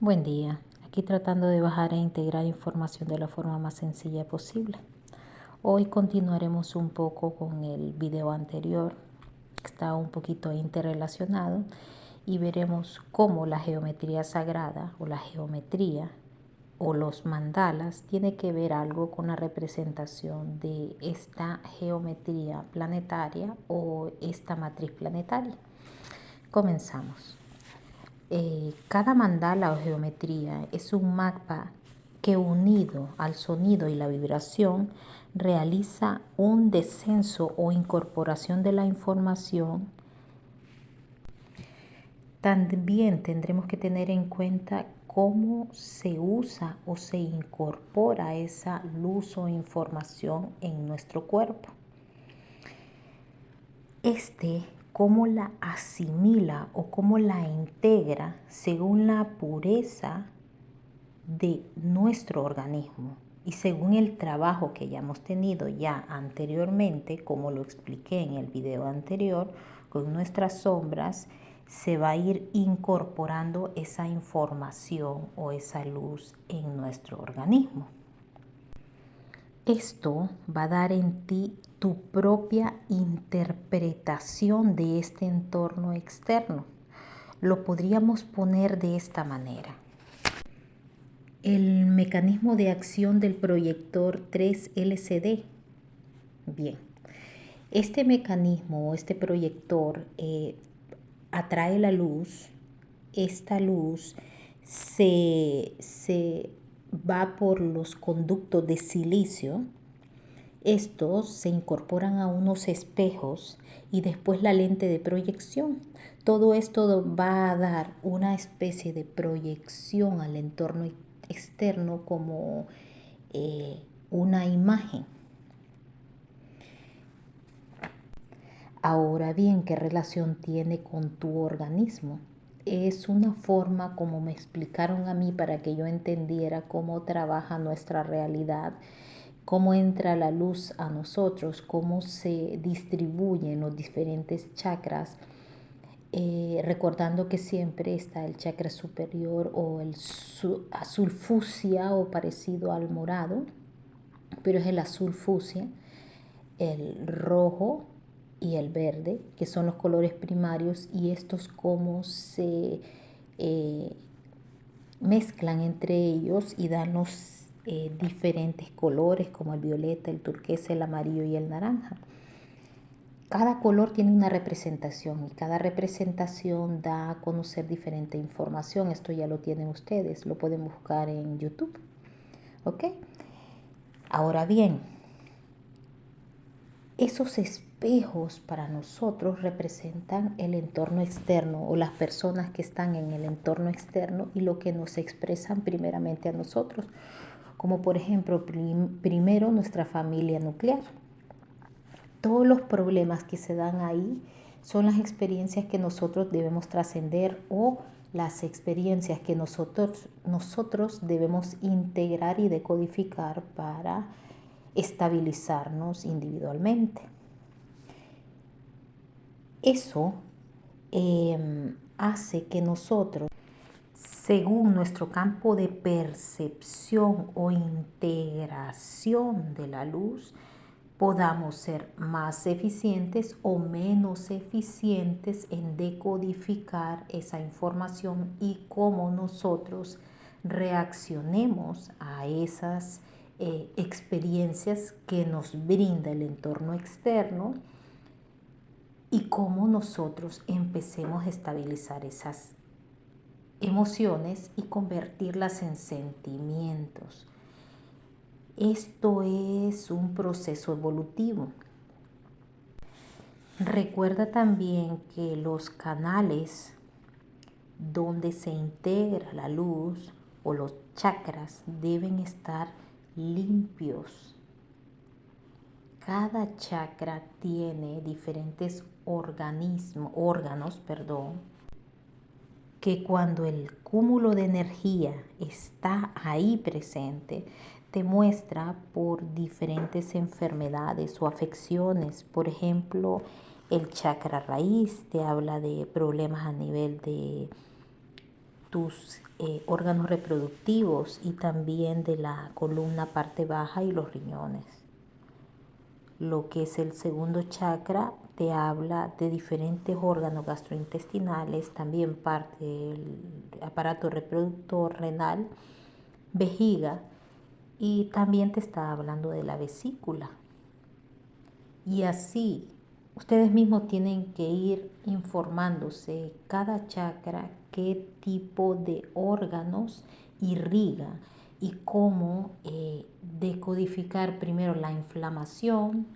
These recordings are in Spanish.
Buen día, aquí tratando de bajar e integrar información de la forma más sencilla posible. Hoy continuaremos un poco con el video anterior, que está un poquito interrelacionado, y veremos cómo la geometría sagrada o la geometría o los mandalas tiene que ver algo con la representación de esta geometría planetaria o esta matriz planetaria. Comenzamos. Cada mandala o geometría es un mapa que, unido al sonido y la vibración, realiza un descenso o incorporación de la información. También tendremos que tener en cuenta cómo se usa o se incorpora esa luz o información en nuestro cuerpo. Cómo la asimila o cómo la integra según la pureza de nuestro organismo y según el trabajo que hayamos tenido ya anteriormente, como lo expliqué en el video anterior, con nuestras sombras, se va a ir incorporando esa información o esa luz en nuestro organismo. Esto va a dar en ti tu propia interpretación de este entorno externo. Lo podríamos poner de esta manera. El mecanismo de acción del proyector 3 LCD. Bien, este mecanismo o este proyector atrae la luz. Esta luz se va por los conductos de silicio. Estos se incorporan a unos espejos y después la lente de proyección. Todo esto va a dar una especie de proyección al entorno externo como una imagen. Ahora bien, ¿qué relación tiene con tu organismo? Es una forma como me explicaron a mí para que yo entendiera cómo trabaja nuestra realidad, cómo entra la luz a nosotros, cómo se distribuyen los diferentes chakras, recordando que siempre está el chakra superior o el azul fucsia o parecido al morado, pero es el azul fucsia, el rojo y el verde, que son los colores primarios, y estos cómo se mezclan entre ellos y dan los diferentes colores como el violeta, el turquesa, el amarillo y el naranja. Cada color tiene una representación y cada representación da a conocer diferente información. Esto ya lo tienen ustedes, lo pueden buscar en YouTube. ¿Ok? Ahora bien, esos espejos para nosotros representan el entorno externo o las personas que están en el entorno externo y lo que nos expresan primeramente a nosotros, como por ejemplo primero nuestra familia nuclear. Todos los problemas que se dan ahí son las experiencias que nosotros debemos trascender o las experiencias que nosotros debemos integrar y decodificar para estabilizarnos individualmente. Eso hace que nosotros, según nuestro campo de percepción o integración de la luz, podamos ser más eficientes o menos eficientes en decodificar esa información y cómo nosotros reaccionemos a esas experiencias que nos brinda el entorno externo y cómo nosotros empecemos a estabilizar esas emociones y convertirlas en sentimientos. Esto es un proceso evolutivo. Recuerda también que los canales donde se integra la luz o los chakras deben estar limpios. Cada chakra tiene diferentes órganos, que cuando el cúmulo de energía está ahí presente, te muestra por diferentes enfermedades o afecciones. Por ejemplo, el chakra raíz te habla de problemas a nivel de tus órganos reproductivos y también de la columna parte baja y los riñones. Lo que es el segundo chakra te habla de diferentes órganos gastrointestinales, también parte del aparato reproductor renal, vejiga, y también te está hablando de la vesícula. Y así, ustedes mismos tienen que ir informándose cada chakra qué tipo de órganos irriga y cómo decodificar primero la inflamación,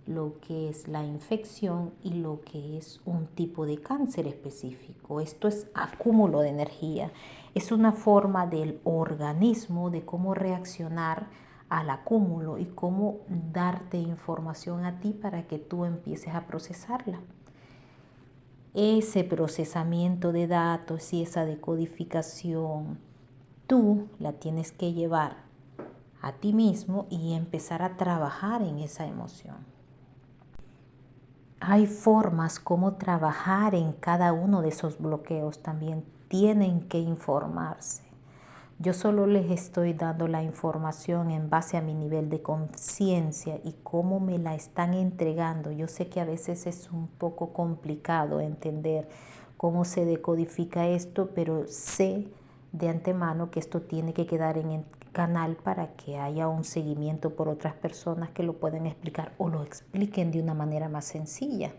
lo que es la infección y lo que es un tipo de cáncer específico. Esto es acúmulo de energía. Es una forma del organismo de cómo reaccionar al acúmulo y cómo darte información a ti para que tú empieces a procesarla. Ese procesamiento de datos y esa decodificación, tú la tienes que llevar a ti mismo y empezar a trabajar en esa emoción. Hay formas como trabajar en cada uno de esos bloqueos. También tienen que informarse. Yo solo les estoy dando la información en base a mi nivel de conciencia y cómo me la están entregando. Yo sé que a veces es un poco complicado entender cómo se decodifica esto, pero sé de antemano que esto tiene que quedar en el canal para que haya un seguimiento por otras personas que lo puedan explicar o lo expliquen de una manera más sencilla.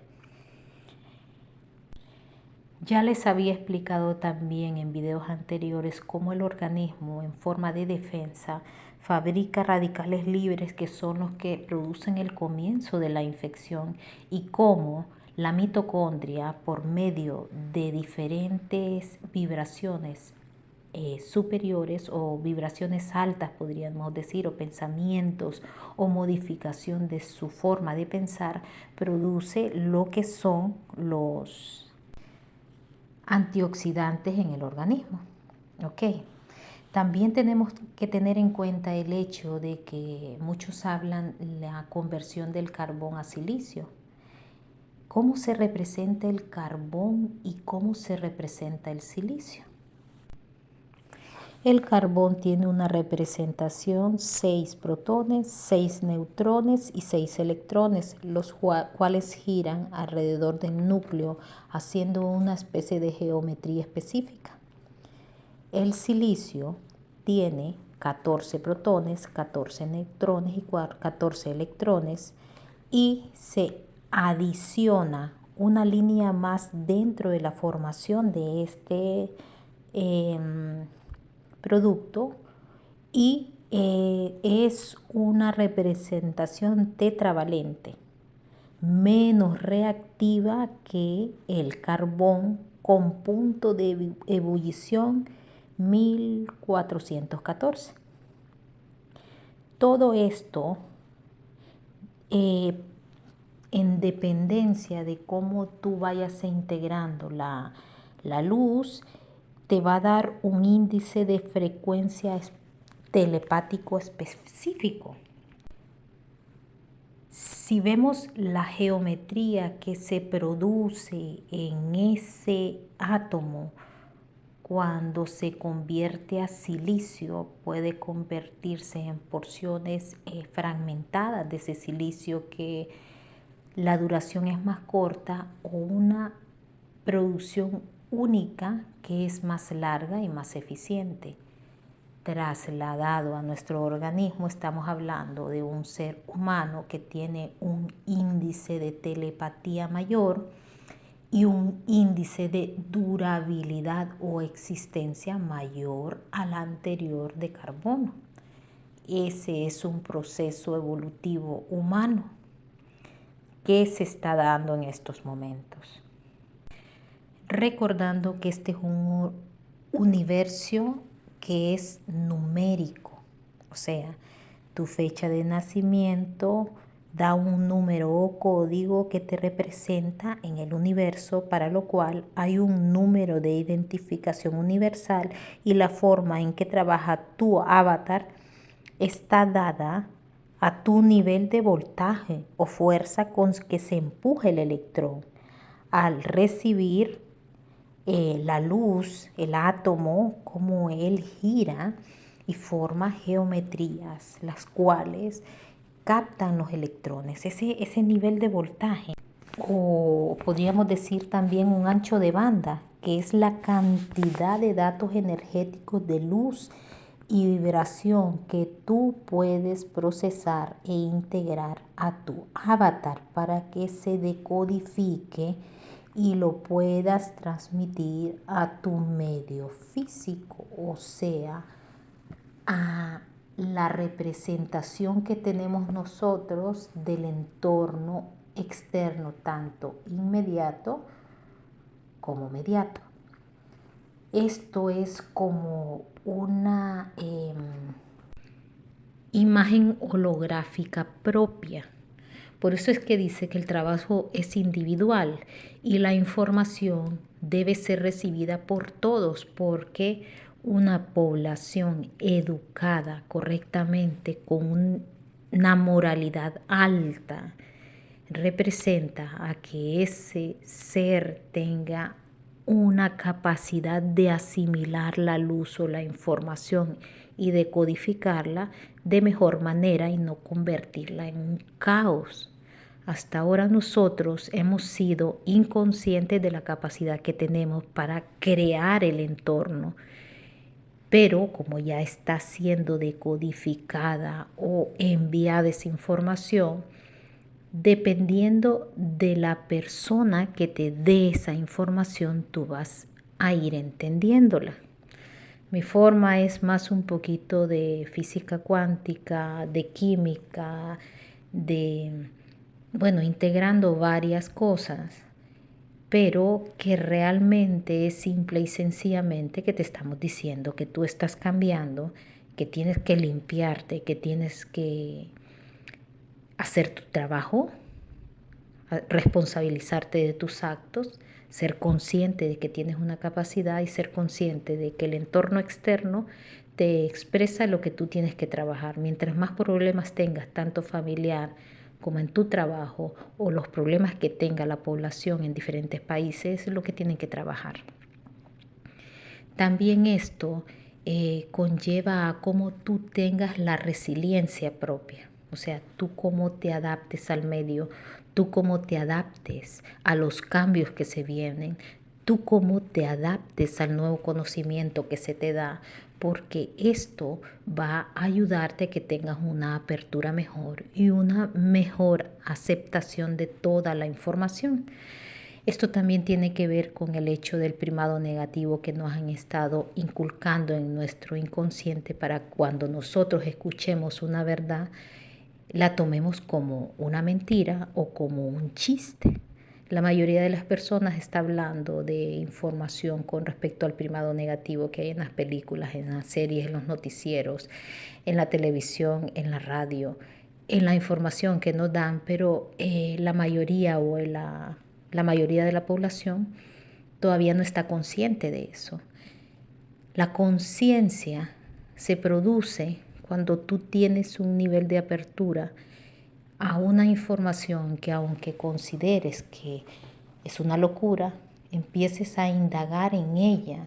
Ya les había explicado también en videos anteriores cómo el organismo en forma de defensa fabrica radicales libres que son los que producen el comienzo de la infección y cómo la mitocondria por medio de diferentes vibraciones superiores o vibraciones altas podríamos decir o pensamientos o modificación de su forma de pensar produce lo que son los antioxidantes en el organismo. ¿Ok? También tenemos que tener en cuenta el hecho de que muchos hablan la conversión del carbón a silicio. ¿Cómo se representa el carbón y cómo se representa el silicio? El carbón tiene una representación 6 protones, 6 neutrones y 6 electrones, los cuales giran alrededor del núcleo haciendo una especie de geometría específica. El silicio tiene 14 protones, 14 neutrones y 14 electrones y se adiciona una línea más dentro de la formación de este producto y es una representación tetravalente, menos reactiva que el carbón con punto de ebullición 1414. Todo esto en dependencia de cómo tú vayas integrando la luz, te va a dar un índice de frecuencia telepático específico. Si vemos la geometría que se produce en ese átomo cuando se convierte a silicio, puede convertirse en porciones fragmentadas de ese silicio que la duración es más corta o una producción única que es más larga y más eficiente. Trasladado a nuestro organismo, estamos hablando de un ser humano que tiene un índice de telepatía mayor y un índice de durabilidad o existencia mayor al anterior de carbono. Ese es un proceso evolutivo humano que se está dando en estos momentos. Recordando que este es un universo que es numérico, o sea, tu fecha de nacimiento da un número o código que te representa en el universo, para lo cual hay un número de identificación universal y la forma en que trabaja tu avatar está dada a tu nivel de voltaje o fuerza con que se empuje el electrón al recibir la luz, el átomo, cómo él gira y forma geometrías, las cuales captan los electrones, ese nivel de voltaje. O podríamos decir también un ancho de banda, que es la cantidad de datos energéticos de luz y vibración que tú puedes procesar e integrar a tu avatar para que se decodifique y lo puedas transmitir a tu medio físico, o sea, a la representación que tenemos nosotros del entorno externo, tanto inmediato como mediato. Esto es como una imagen holográfica propia. Por eso es que dice que el trabajo es individual y la información debe ser recibida por todos, porque una población educada correctamente con una moralidad alta representa a que ese ser tenga una capacidad de asimilar la luz o la información y de codificarla de mejor manera y no convertirla en un caos. Hasta ahora nosotros hemos sido inconscientes de la capacidad que tenemos para crear el entorno, pero como ya está siendo decodificada o enviada esa información, dependiendo de la persona que te dé esa información, tú vas a ir entendiéndola. Mi forma es más un poquito de física cuántica, de química, integrando varias cosas, pero que realmente es simple y sencillamente que te estamos diciendo que tú estás cambiando, que tienes que limpiarte, que tienes que hacer tu trabajo, responsabilizarte de tus actos, ser consciente de que tienes una capacidad y ser consciente de que el entorno externo te expresa lo que tú tienes que trabajar. Mientras más problemas tengas, tanto familiar como en tu trabajo, o los problemas que tenga la población en diferentes países, es lo que tienen que trabajar. También esto conlleva a cómo tú tengas la resiliencia propia. O sea, tú cómo te adaptes al medio, tú cómo te adaptes a los cambios que se vienen, tú cómo te adaptes al nuevo conocimiento que se te da, porque esto va a ayudarte a que tengas una apertura mejor y una mejor aceptación de toda la información. Esto también tiene que ver con el hecho del primado negativo que nos han estado inculcando en nuestro inconsciente para cuando nosotros escuchemos una verdad, la tomemos como una mentira o como un chiste. La mayoría de las personas está hablando de información con respecto al primado negativo que hay en las películas, en las series, en los noticieros, en la televisión, en la radio, en la información que nos dan, pero la mayoría la mayoría de la población todavía no está consciente de eso. La conciencia se produce cuando tú tienes un nivel de apertura a una información que, aunque consideres que es una locura, empieces a indagar en ella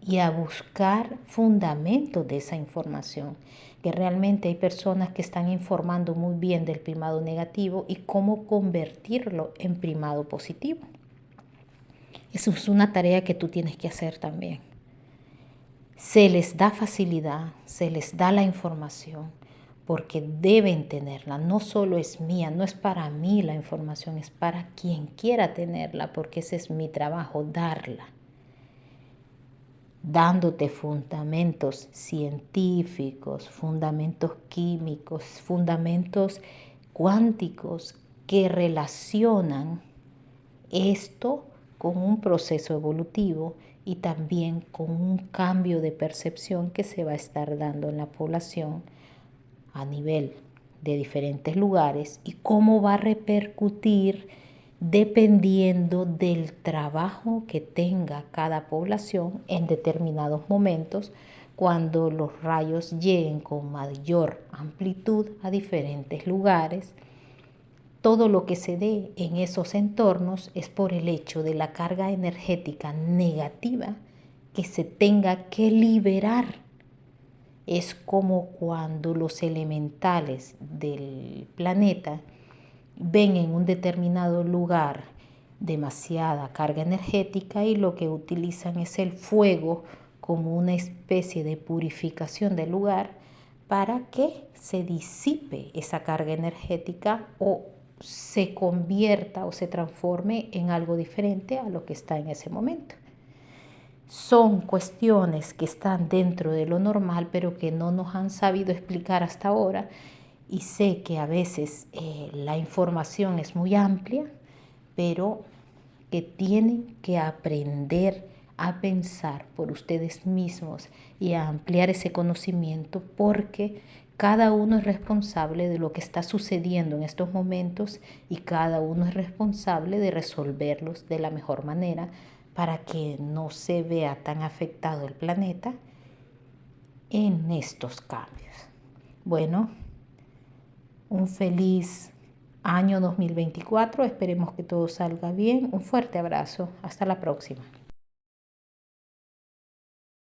y a buscar fundamentos de esa información, que realmente hay personas que están informando muy bien del primado negativo y cómo convertirlo en primado positivo. Eso es una tarea que tú tienes que hacer también. Se les da facilidad, se les da la información, porque deben tenerla. No solo es mía, no es para mí la información, es para quien quiera tenerla, porque ese es mi trabajo, darla. Dándote fundamentos científicos, fundamentos químicos, fundamentos cuánticos que relacionan esto con un proceso evolutivo y también con un cambio de percepción que se va a estar dando en la población a nivel de diferentes lugares y cómo va a repercutir dependiendo del trabajo que tenga cada población en determinados momentos cuando los rayos lleguen con mayor amplitud a diferentes lugares todo lo que se dé en esos entornos es por el hecho de la carga energética negativa que se tenga que liberar. Es como cuando los elementales del planeta ven en un determinado lugar demasiada carga energética y lo que utilizan es el fuego como una especie de purificación del lugar para que se disipe esa carga energética o se convierta o se transforme en algo diferente a lo que está en ese momento. Son cuestiones que están dentro de lo normal, pero que no nos han sabido explicar hasta ahora. Y sé que a veces la información es muy amplia, pero que tienen que aprender a pensar por ustedes mismos y a ampliar ese conocimiento, porque cada uno es responsable de lo que está sucediendo en estos momentos y cada uno es responsable de resolverlos de la mejor manera para que no se vea tan afectado el planeta en estos cambios. Bueno, un feliz año 2024. Esperemos que todo salga bien. Un fuerte abrazo. Hasta la próxima.